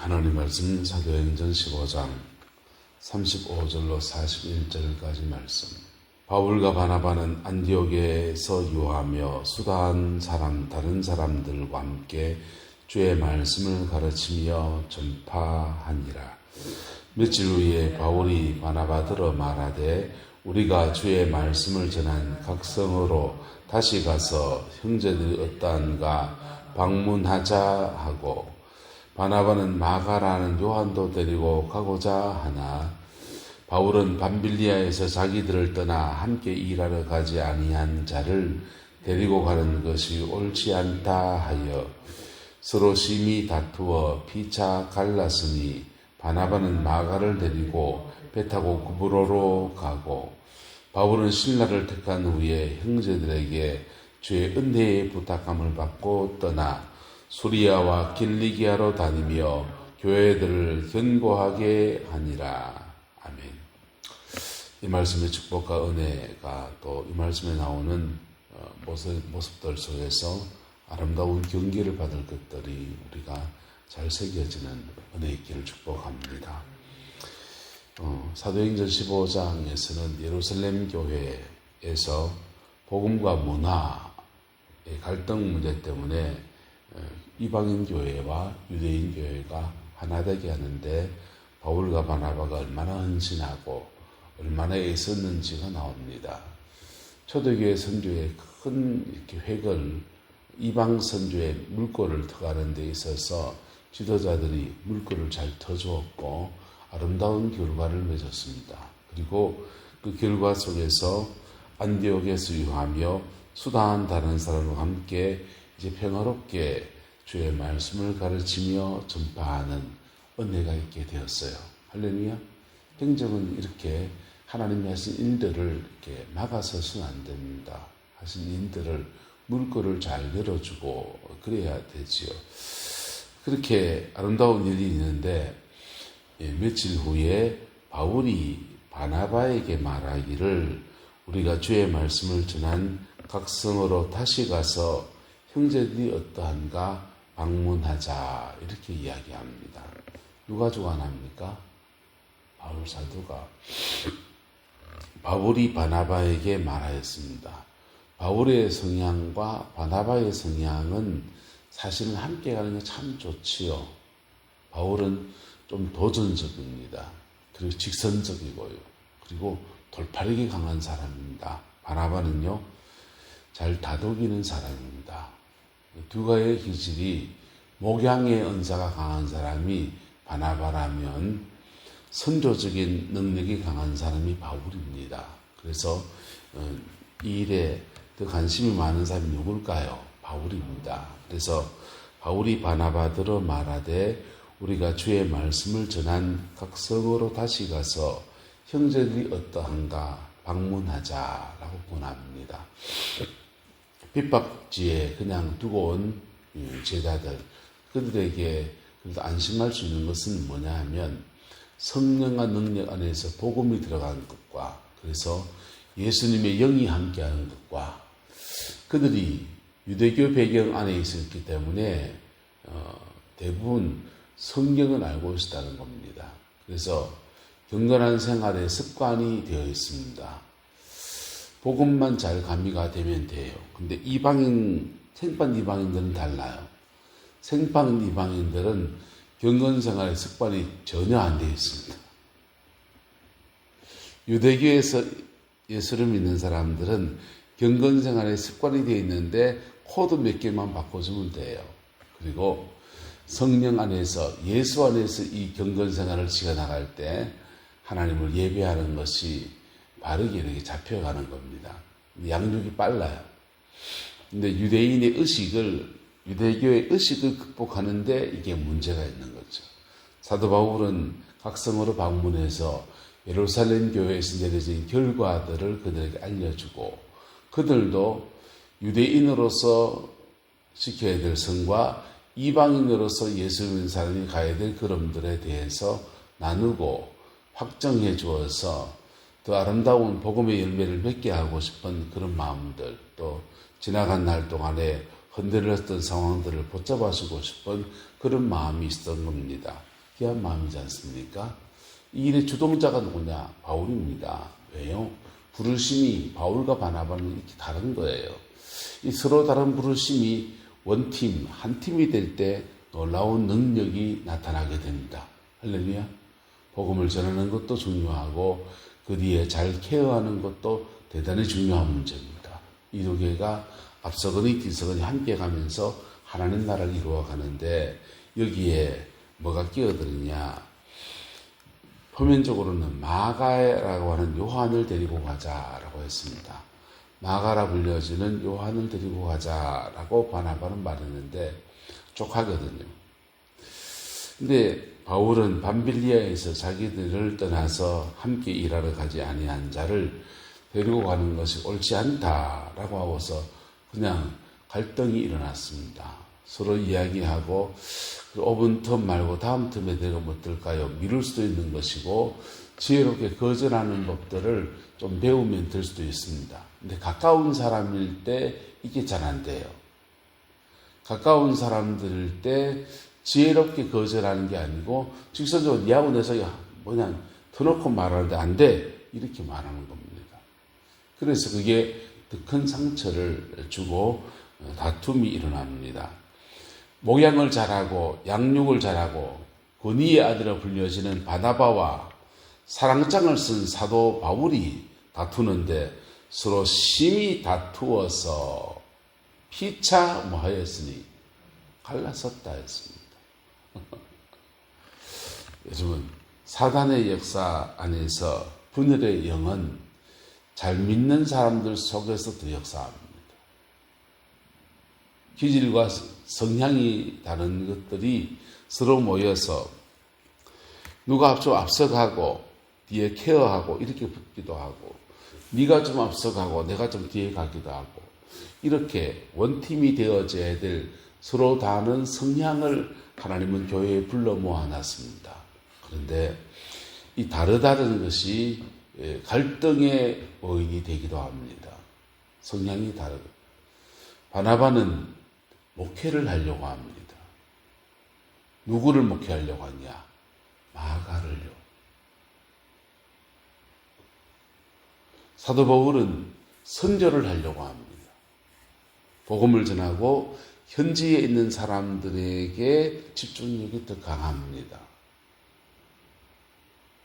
하나님 말씀 사도행전 15장 35절로 41절까지 말씀. 바울과 바나바는 안디옥에서 유하며 수다한 다른 사람들과 함께 주의 말씀을 가르치며 전파하니라. 며칠 후에 바울이 바나바더러 말하되 우리가 주의 말씀을 전한 각성으로 다시 가서 형제들이 어떠한가 방문하자 하고, 바나바는 마가라는 요한도 데리고 가고자 하나 바울은 밤빌리아에서 자기들을 떠나 함께 일하러 가지 아니한 자를 데리고 가는 것이 옳지 않다 하여 서로 심히 다투어 피차 갈랐으니, 바나바는 마가를 데리고 배 타고 구브로로 가고, 바울은 신라를 택한 후에 형제들에게 주의 은혜의 부탁함을 받고 떠나 수리아와 길리기아로 다니며 교회들을 견고하게 하니라. 아멘. 이 말씀의 축복과 은혜가 또 이 말씀에 나오는 모습들 속에서 아름다운 경계를 받을 것들이 우리가 잘 새겨지는 은혜 있기를 축복합니다. 사도행전 15장에서는 예루살렘 교회에서 복음과 문화의 갈등 문제 때문에 이방인 교회와 유대인 교회가 하나 되게 하는데 바울과 바나바가 얼마나 헌신하고 얼마나 애썼는지가 나옵니다. 초대교회 선교의 큰 획을 이방 선교의 물꼬를 터가는 데 있어서 지도자들이 물꼬를 잘 터주었고 아름다운 결과를 맺었습니다. 그리고 그 결과 속에서 안디옥에서 유하며 수다한 다른 사람과 함께 이제 평화롭게 주의 말씀을 가르치며 전파하는 은혜가 있게 되었어요. 할렐루야. 행정은 이렇게 하나님이 하신 일들을 이렇게 막아서는 안 됩니다. 하신 일들을 물꼬를 잘 열어주고 그래야 되지요. 그렇게 아름다운 일이 있는데 며칠 후에 바울이 바나바에게 말하기를 우리가 주의 말씀을 전한 각성으로 다시 가서 형제들이 어떠한가 방문하자 이렇게 이야기합니다. 누가 주관합니까? 바울 사도가. 바울이 바나바에게 말하였습니다. 바울의 성향과 바나바의 성향은 사실은 함께 가는 게 참 좋지요. 바울은 좀 도전적입니다. 그리고 직선적이고요. 그리고 돌파력이 강한 사람입니다. 바나바는요, 잘 다독이는 사람입니다. 두 가지의 기질이 목양의 은사가 강한 사람이 바나바라면 선조적인 능력이 강한 사람이 바울입니다. 그래서 이 일에 더 관심이 많은 사람이 누굴까요? 바울입니다. 그래서 바울이 바나바더러 말하되 우리가 주의 말씀을 전한 각성으로 다시 가서 형제들이 어떠한가 방문하자라고 권합니다. 핍박지에 그냥 두고 온 제자들, 그들에게 그래도 안심할 수 있는 것은 뭐냐 하면 성령과 능력 안에서 복음이 들어간 것과, 그래서 예수님의 영이 함께하는 것과, 그들이 유대교 배경 안에 있었기 때문에 대부분 성경을 알고 있었다는 겁니다. 그래서 경건한 생활의 습관이 되어 있습니다. 복음만 잘 가미가 되면 돼요. 근데 생판 이방인들은 달라요. 생판 이방인들은 경건 생활의 습관이 전혀 안 되어 있습니다. 유대교에서 예수를 믿는 사람들은 경건 생활의 습관이 되어 있는데 코드 몇 개만 바꿔주면 돼요. 그리고 성령 안에서, 예수 안에서 이 경건 생활을 지어나갈 때 하나님을 예배하는 것이 바르게 이렇게 잡혀가는 겁니다. 양육이 빨라요. 근데 유대교의 의식을 극복하는데 이게 문제가 있는 거죠. 사도 바울은 각성으로 방문해서 예루살렘 교회에서 내려진 결과들을 그들에게 알려주고, 그들도 유대인으로서 지켜야 될 성과 이방인으로서 예수 믿는 사람이 가야 될 걸음들에 대해서 나누고 확정해 주어서 더 아름다운 복음의 열매를 맺게 하고 싶은 그런 마음들, 또 지나간 날 동안에 흔들렸던 상황들을 붙잡아주고 싶은 그런 마음이 있었던 겁니다. 귀한 마음이지 않습니까? 이 일의 주동자가 누구냐? 바울입니다. 왜요? 부르심이 바울과 바나바는 이렇게 다른 거예요. 이 서로 다른 부르심이 원팀, 한 팀이 될 때 놀라운 능력이 나타나게 됩니다. 할렐루야. 복음을 전하는 것도 중요하고 그 뒤에 잘 케어하는 것도 대단히 중요한 문제입니다. 이 두 개가 앞서거니 뒤서거니 함께 가면서 하나님 나라를 이루어가는데 여기에 뭐가 끼어드느냐. 표면적으로는 마가라고 하는 요한을 데리고 가자라고 했습니다. 마가라 불려지는 요한을 데리고 가자라고 바나바는 말했는데 족하거든요. 근데 바울은 밤빌리아에서 자기들을 떠나서 함께 일하러 가지 아니한 자를 데리고 가는 것이 옳지 않다라고 하고서 그냥 갈등이 일어났습니다. 서로 이야기하고 5분 텀 말고 다음 텀에 되면 어떨까요? 미룰 수도 있는 것이고 지혜롭게 거절하는 법들을 좀 배우면 될 수도 있습니다. 근데 가까운 사람일 때 이게 잘 안 돼요. 가까운 사람들일 때 지혜롭게 거절하는 게 아니고 직선적으로 니하고 내서 그냥 터놓고 말하는데 안 돼. 이렇게 말하는 겁니다. 그래서 그게 더 큰 상처를 주고 다툼이 일어납니다. 목양을 잘하고 양육을 잘하고 권위의 아들로 불려지는 바나바와 사랑장을 쓴 사도 바울이 다투는데 서로 심히 다투어서 피차 뭐하였으니 갈라섰다 했습니다. 요즘은 사단의 역사 안에서 분열의 영은 잘 믿는 사람들 속에서 더 역사합니다. 기질과 성향이 다른 것들이 서로 모여서 누가 좀 앞서가고 뒤에 케어하고 이렇게 붙기도 하고 네가 좀 앞서가고 내가 좀 뒤에 가기도 하고 이렇게 원팀이 되어져야 될 서로 다른 성향을 하나님은 교회에 불러 모아놨습니다. 그런데 이 다르다는 것이 갈등의 원인이 되기도 합니다. 성향이 다르고 바나바는 목회를 하려고 합니다. 누구를 목회하려고 하냐? 마가를요. 사도 바울은 선교를 하려고 합니다. 복음을 전하고 현지에 있는 사람들에게 집중력이 더 강합니다.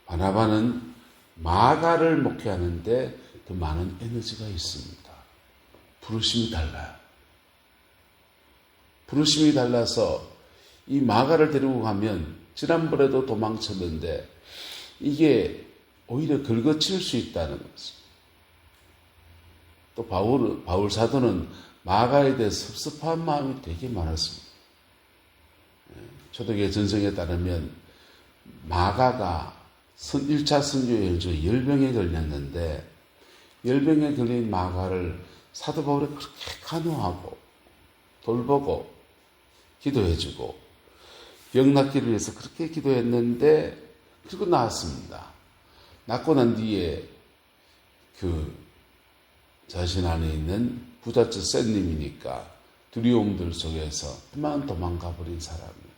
바나바는 마가를 목회하는데 더 많은 에너지가 있습니다. 부르심이 달라요. 부르심이 달라서 이 마가를 데리고 가면 지난번에도 도망쳤는데 이게 오히려 긁어칠 수 있다는 거죠. 또 바울 사도는 마가에 대해 섭섭한 마음이 되게 많았습니다. 초대교회 전성에 따르면 마가가 1차 선교여행 중 10병에 걸렸는데 10병에 걸린 마가를 사도 바울이 그렇게 간호하고 돌보고 기도해주고 병 낫기를 위해서 그렇게 기도했는데 그리고 나왔습니다. 낫고 난 뒤에 그 자신 안에 있는 부잣집 쌤님이니까 두려움들 속에서 그만 도망가 버린 사람이에요.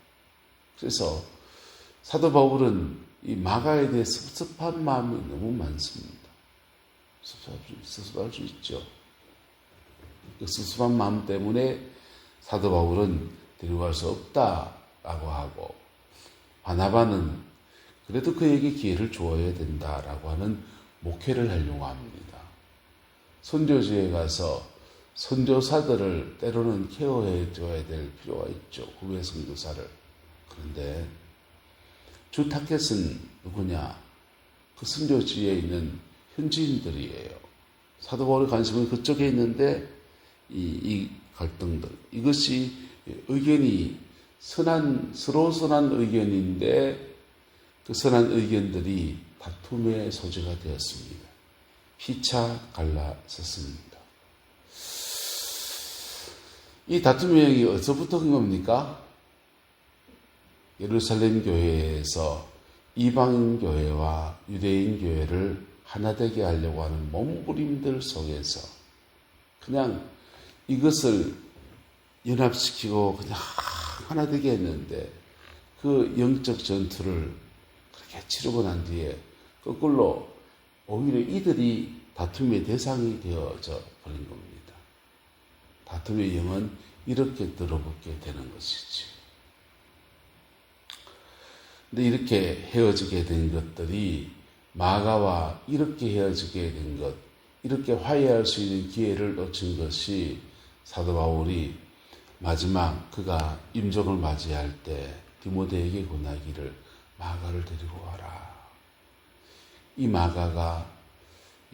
그래서 사도 바울은 이 마가에 대해 섭섭한 마음이 너무 많습니다. 섭섭할 수 있죠. 그 섭섭한 마음 때문에 사도 바울은 데려갈 수 없다라고 하고 바나바는 그래도 그에게 기회를 주어야 된다라고 하는 목회를 하려고 합니다. 선교지에 가서 선교사들을 때로는 케어해 줘야 될 필요가 있죠. 후배 선교사를. 그런데 주 타겟은 누구냐? 그 선교지에 있는 현지인들이에요. 사도 바울의 관심은 그쪽에 있는데 이 갈등들, 이것이 의견이 서로 선한 의견인데 그 선한 의견들이 다툼의 소재가 되었습니다. 피차 갈라섰습니다. 이 다툼의 영이 어디서부터 온 겁니까? 예루살렘 교회에서 이방인 교회와 유대인 교회를 하나 되게 하려고 하는 몸부림들 속에서 그냥 이것을 연합시키고 그냥 하나 되게 했는데 그 영적 전투를 그렇게 치르고 난 뒤에 거꾸로 오히려 이들이 다툼의 대상이 되어져 버린 겁니다. 다툼의 영은 이렇게 들어붙게 되는 것이지. 근데 이렇게 헤어지게 된 것들이 마가와 이렇게 헤어지게 된 것, 이렇게 화해할 수 있는 기회를 놓친 것이 사도 바울이 마지막 그가 임종을 맞이할 때 디모데에게 권하기를 마가를 데리고 와라. 이 마가가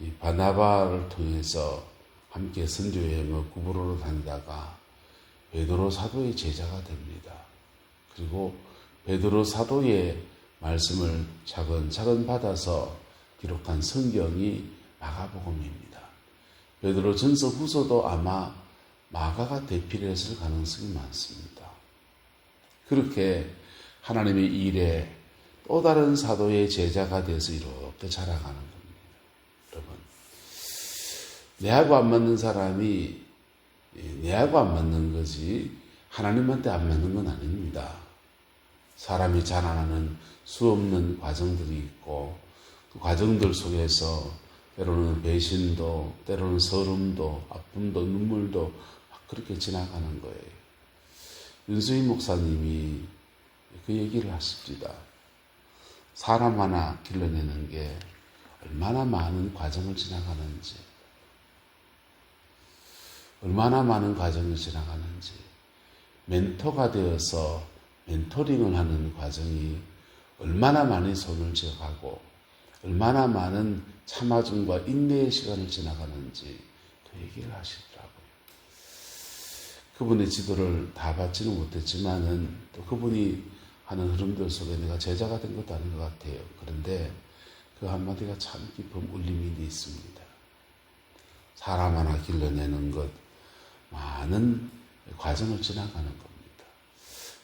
이 바나바를 통해서 함께 선교 여행을 구부로로 다니다가 베드로 사도의 제자가 됩니다. 그리고 베드로 사도의 말씀을 차근차근 받아서 기록한 성경이 마가복음입니다. 베드로 전서 후서도 아마 마가가 대필했을 가능성이 많습니다. 그렇게 하나님의 일에 또 다른 사도의 제자가 돼서 이렇게 자라가는 겁니다. 여러분, 내하고 안 맞는 사람이 내하고 안 맞는 거지 하나님한테 안 맞는 건 아닙니다. 사람이 자라나는 수없는 과정들이 있고 그 과정들 속에서 때로는 배신도, 때로는 서름도, 아픔도, 눈물도 막 그렇게 지나가는 거예요. 윤수희 목사님이 그 얘기를 하십니다. 사람 하나 길러내는 게 얼마나 많은 과정을 지나가는지, 얼마나 많은 과정을 지나가는지, 멘토가 되어서 멘토링을 하는 과정이 얼마나 많이 손을 쥐어가고 얼마나 많은 참아줌과 인내의 시간을 지나가는지 그 얘기를 하시더라고요. 그분의 지도를 다 받지는 못했지만은 또 그분이 하는 흐름들 속에 내가 제자가 된 것도 아닌 것 같아요. 그런데 그 한마디가 참 깊은 울림이 있습니다. 사람 하나 길러내는 것, 많은 과정을 지나가는 겁니다.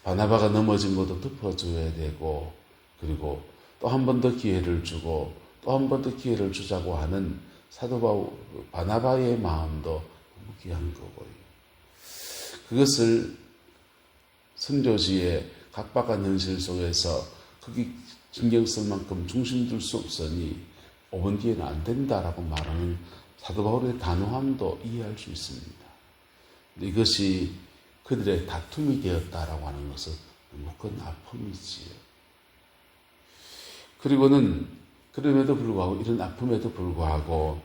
바나바가 넘어진 것도 덮어줘야 되고, 그리고 또 한 번 더 기회를 주고, 또 한 번 더 기회를 주자고 하는 사도 바나바의 마음도 너무 귀한 거고요. 그것을 선교지의 각박한 현실 속에서 거기 신경 쓸 만큼 중심 둘 수 없으니 5분 뒤에는 안 된다라고 말하는 사도 바울의 단호함도 이해할 수 있습니다. 이것이 그들의 다툼이 되었다라고 하는 것은 너무 큰 아픔이지요. 그리고는 그럼에도 불구하고 이런 아픔에도 불구하고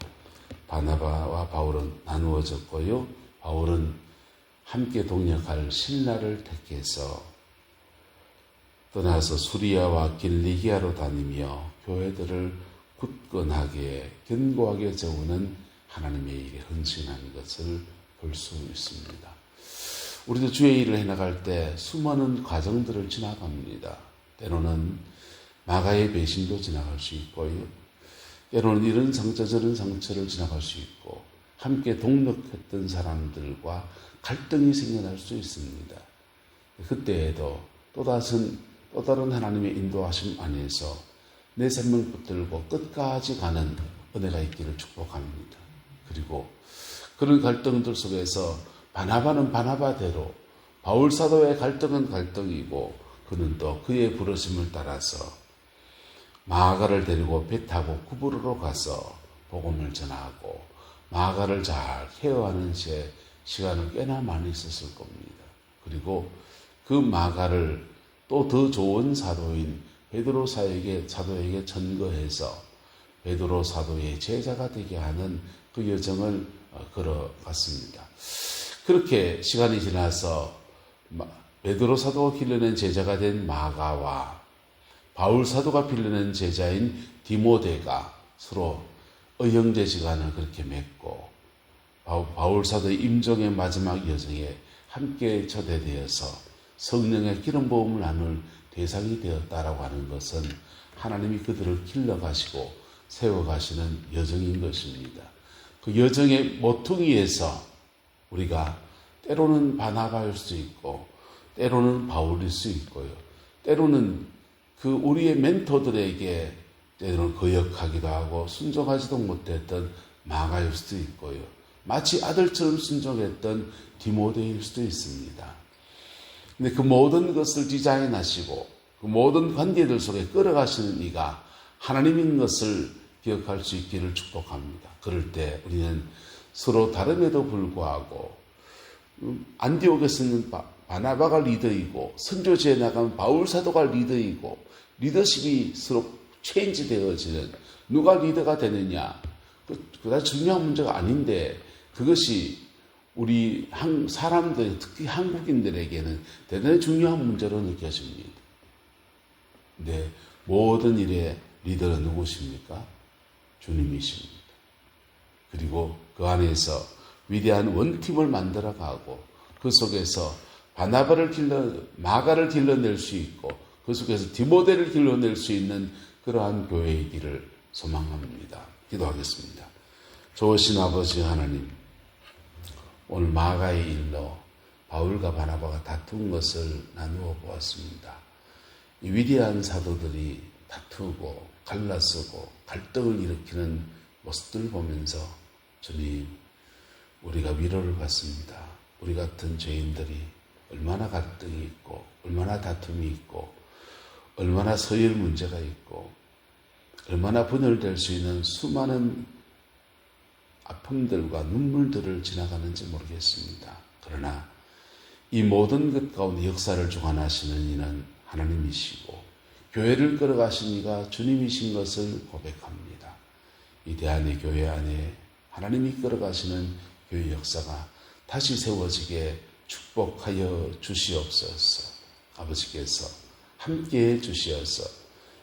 바나바와 바울은 나누어졌고요. 바울은 함께 동역할 신라를 택해서 떠나서 수리아와 길리기아로 다니며 교회들을 굳건하게 견고하게 세우는 하나님의 일에 헌신한 것을 볼 수 있습니다. 우리도 주의 일을 해나갈 때 수많은 과정들을 지나갑니다. 때로는 마가의 배신도 지나갈 수 있고요. 때로는 이런 상처 저런 상처를 지나갈 수 있고 함께 동력했던 사람들과 갈등이 생겨날 수 있습니다. 그때에도 또 다른 하나님의 인도하심 안에서 내 생명 붙들고 끝까지 가는 은혜가 있기를 축복합니다. 그리고 그런 갈등들 속에서 바나바는 바나바대로, 바울 사도의 갈등은 갈등이고 그는 또 그의 부르심을 따라서 마가를 데리고 배 타고 구부로로 가서 복음을 전하고 마가를 잘 케어하는 시간을 꽤나 많이 썼을 겁니다. 그리고 그 마가를 또 더 좋은 사도인 베드로 사도에게 전거해서 베드로 사도의 제자가 되게 하는 그 여정을 걸어갔습니다. 그렇게 시간이 지나서 베드로 사도가 길러낸 제자가 된 마가와 바울 사도가 빌려낸 제자인 디모데가 서로 의형제 시간을 그렇게 맺고 바울 사도의 임종의 마지막 여정에 함께 초대되어서 성령의 기름 부음을 나눌 대상이 되었다라고 하는 것은 하나님이 그들을 길러가시고 세워가시는 여정인 것입니다. 그 여정의 모퉁이에서 우리가 때로는 바나바일 수 있고 때로는 바울일 수 있고요. 때로는 그 우리의 멘토들에게 때로는 거역하기도 하고 순종하지도 못했던 마가일 수도 있고요. 마치 아들처럼 순종했던 디모데일 수도 있습니다. 근데 그 모든 것을 디자인하시고 그 모든 관계들 속에 끌어가시는 이가 하나님인 것을 기억할 수 있기를 축복합니다. 그럴 때 우리는 서로 다름에도 불구하고 안디옥에서는 바나바가 리더이고 선교지에 나가면 바울 사도가 리더이고 리더십이 서로 체인지 되어지는 누가 리더가 되느냐 그다지 중요한 문제가 아닌데 그것이 우리 사람들 특히 한국인들에게는 대단히 중요한 문제로 느껴집니다. 근데 모든 일의 리더는 누구십니까? 주님이십니다. 그리고 그 안에서 위대한 원팀을 만들어가고 그 속에서 마가를 길러낼 수 있고 그 속에서 디모데를 길러낼 수 있는 그러한 교회이기를 소망합니다. 기도하겠습니다. 좋으신 아버지 하나님, 오늘 마가의 일로 바울과 바나바가 다툰 것을 나누어 보았습니다. 이 위대한 사도들이 다투고 갈라서고 갈등을 일으키는 모습들을 보면서 주님, 우리가 위로를 받습니다. 우리 같은 죄인들이 얼마나 갈등이 있고 얼마나 다툼이 있고 얼마나 서열 문제가 있고 얼마나 분열될 수 있는 수많은 아픔들과 눈물들을 지나가는지 모르겠습니다. 그러나 이 모든 것 가운데 역사를 주관하시는 이는 하나님이시고 교회를 끌어가신 이가 주님이신 것을 고백합니다. 이 대한의 교회 안에 하나님이 끌어가시는 교회 역사가 다시 세워지게 축복하여 주시옵소서. 아버지께서 함께해 주시어서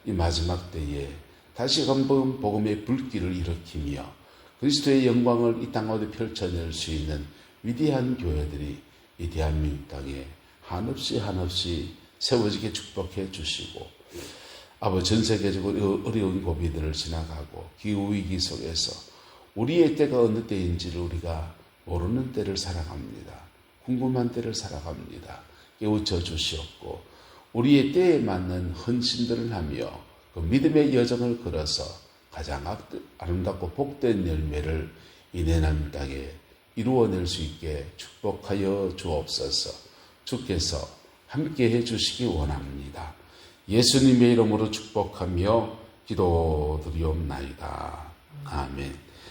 이 마지막 때에 다시 한번 복음의 불길을 일으키며 그리스도의 영광을 이 땅 가운데 펼쳐낼 수 있는 위대한 교회들이 이 대한민국 땅에 한없이 세워지게 축복해 주시고 아버지 전 세계적으로 어려운 고비들을 지나가고 기후위기 속에서 우리의 때가 어느 때인지를 우리가 모르는 때를 살아갑니다. 궁금한 때를 살아갑니다. 깨우쳐 주시옵고 우리의 때에 맞는 헌신들을 하며 그 믿음의 여정을 걸어서 가장 아름답고 복된 열매를 이 내남 땅에 이루어낼 수 있게 축복하여 주옵소서. 주께서 함께해 주시기 원합니다. 예수님의 이름으로 축복하며 기도드리옵나이다. 아멘.